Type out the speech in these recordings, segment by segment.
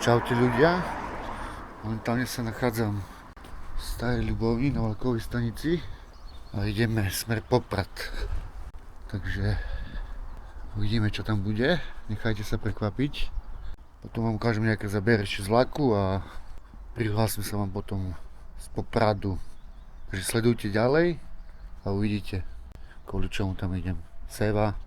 Čaute ľudia, momentálne sa nachádzam v Starej Ľubovni na vlakovej stanici a ideme smer Poprad. Takže uvidíme, čo tam bude, nechajte sa prekvapiť. Potom vám ukážem nejaké zábery z vlaku a prihlásim sa vám potom z Popradu. Takže sledujte ďalej a uvidíte, kvôli čomu tam idem. Seva.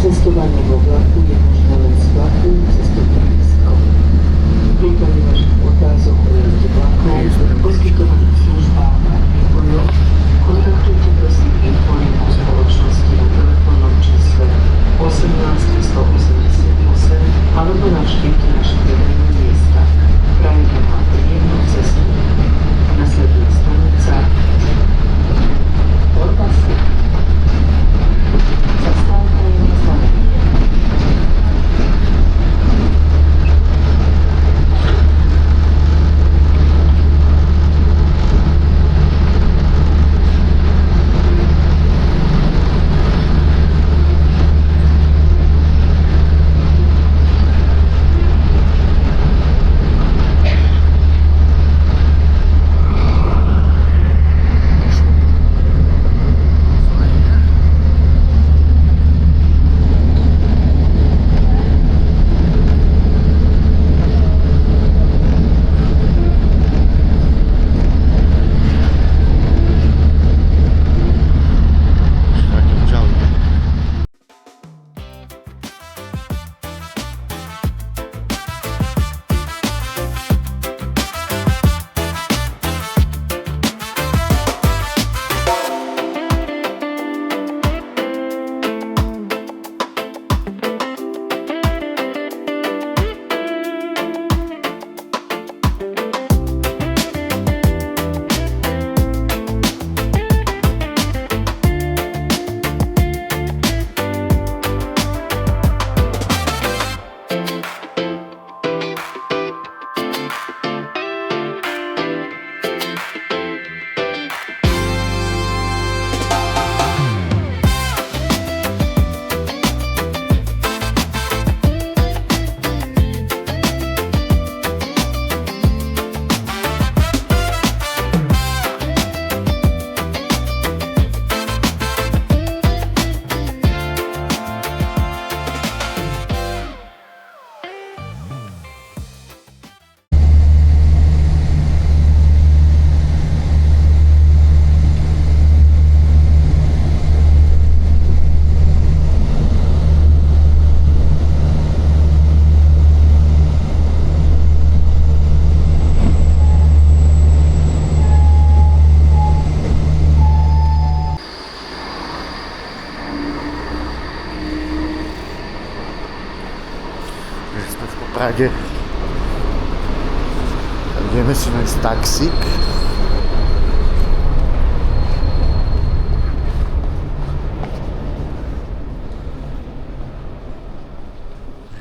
Cestovanie vo vlaku je možné len z vlaku cestovných lístkov. Pri prípade vašich otázok o jazde vlakov, poskytovaných službách a vývojoch, kontaktujte prosím infolinku spoločnosti na telefónnom čísle 18 188 alebo navštívte naše verejné miesta. Prajeme vám príjemnú cestu. Nasleduje stanica Orbasy. Zastávka je na znamení. Sme v Poprade. Ideme si nájsť taxík.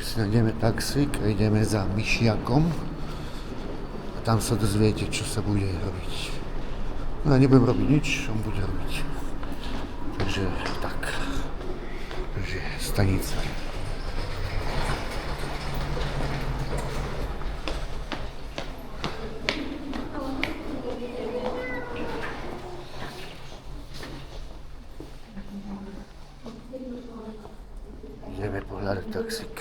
Si nájdeme taxík a ideme za Myšiakom. A tam sa dozviete, čo sa bude robiť. No ja nebudem robiť nič, on bude robiť. Takže tak. Takže stanica. Ideme pohľadať taxík.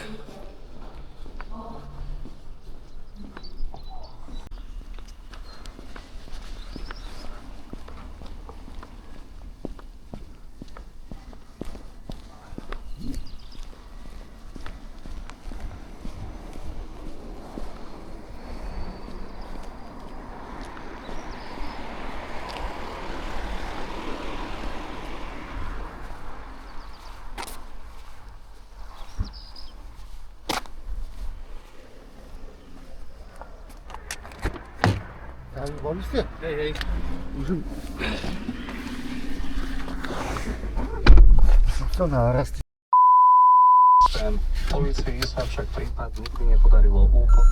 Boli ste? Hej. Môžem... Som nárast. Polícii sa však prípad nikdy nepodarilo úplne.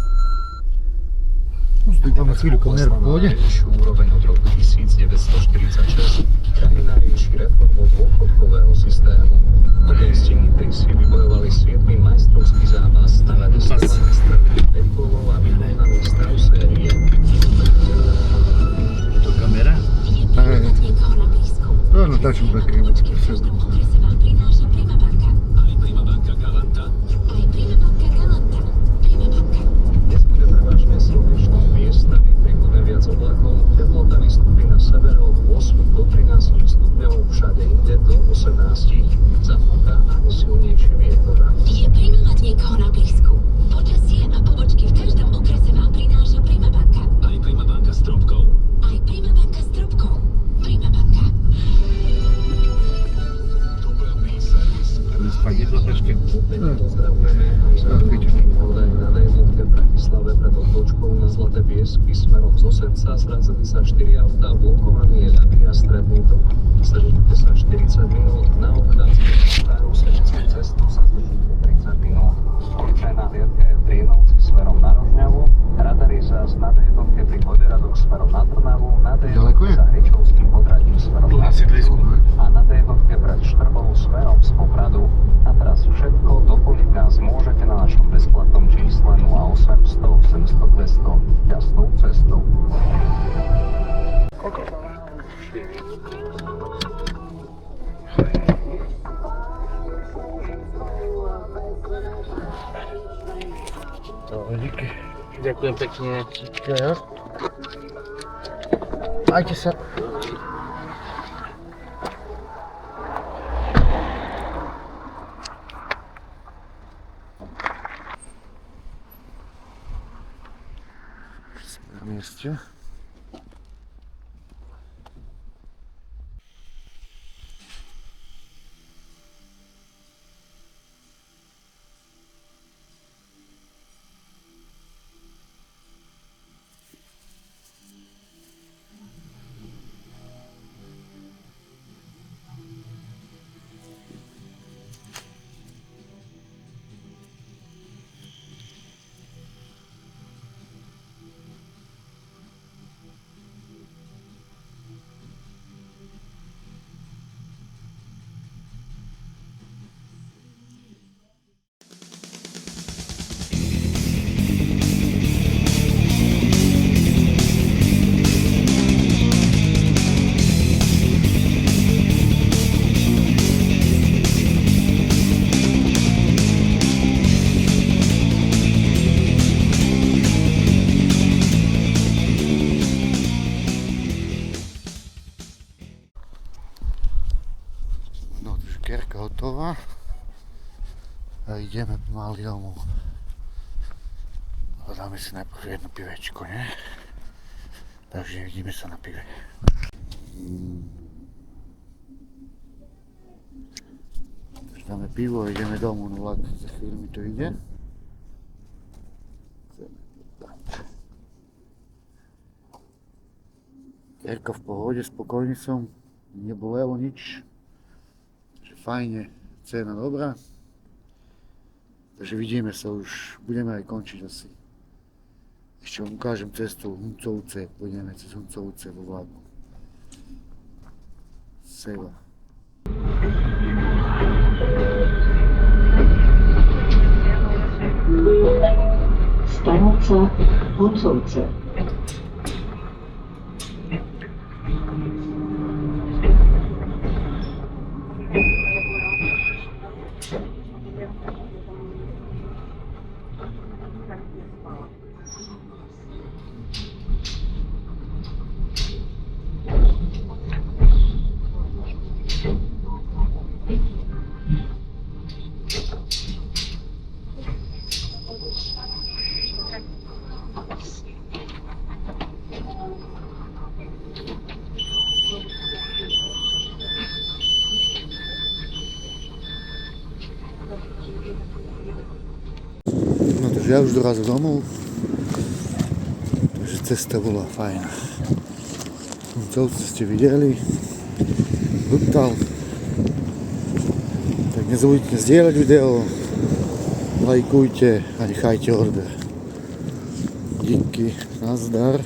Máme chvíľu kameru v pohode. Najvyššiu úroveň od roku 1946. Krajina rieši reformu dôchodkového systému. Po zistení prísi vybojovali 7. majstrovský zápas na vedostrelení strelili 5 gólov a vyrovnaný stav série. To kamera? No, natáčam také. Aj Prima banka Galanta. Dnes bude prevažne slnečná miestami, prikladne viac oblakov. Teplota vystúpi na severe od 8 do 13 stupňov, všade inde do 18. Zafúka aj silnejší vietor. Je Prima mať niekoho na blízku. Počasie a pobočky v každom okrese vám prináša Prima banka. Aj Prima banka s trobkou. Aj Prima banka s trubkou. Prima banka. Dopravný servis. Spadne do tačky. Pozdravujeme aj zároveň hodaj na D1 v Bratislave pred odbočkou na Zlaté Piesky smerom z Osenca zrazili sa 4 autá, blokovaný je ľavý a stredný pruh. Zdržujte sa 40 minút, na obchádzke starú Sečickú cestu sa zdržujte 30 minút. Policajná hliadka je v Drienovci smerom na Rožňavu, radary zás na D1 pri Poderadoch smerom na Trnavu, na Ďaleko je? D1 za Hričovským podradím smerom na Siedlisku a na D1 pred Štrbou smerom z Popradu. A teraz všetko, doplniť nás môžete na našom bezplatnom čísle 0800 800 200. Jasnou cestou. Dobre, díky. Ďakujem pekne. Jo. Majte sa. Sme na mieste. Kerka hotová a ideme pomaly domov. A dáme si najprv jedno pivečko, nie? Takže vidíme sa na pive. Takže dáme pivo a ideme domov, no vlak za chvíľu mi to ide. Kerka v pohode, spokojný som, nebolelo nič. Fajne, cena dobrá. Takže vidíme sa už, budeme aj končiť asi. Ešte vám ukážem cestu Huncovce, pôjdeme cez Huncovce vo vlaku. Seva. Stanica Huncovce. No takže ja už dorazil domov. Takže cesta bola fajná. Koncovce ste videli. Brutál. Tak nezabudnite zdieľať video, lajkujte a nechajte order. Díky, nazdar.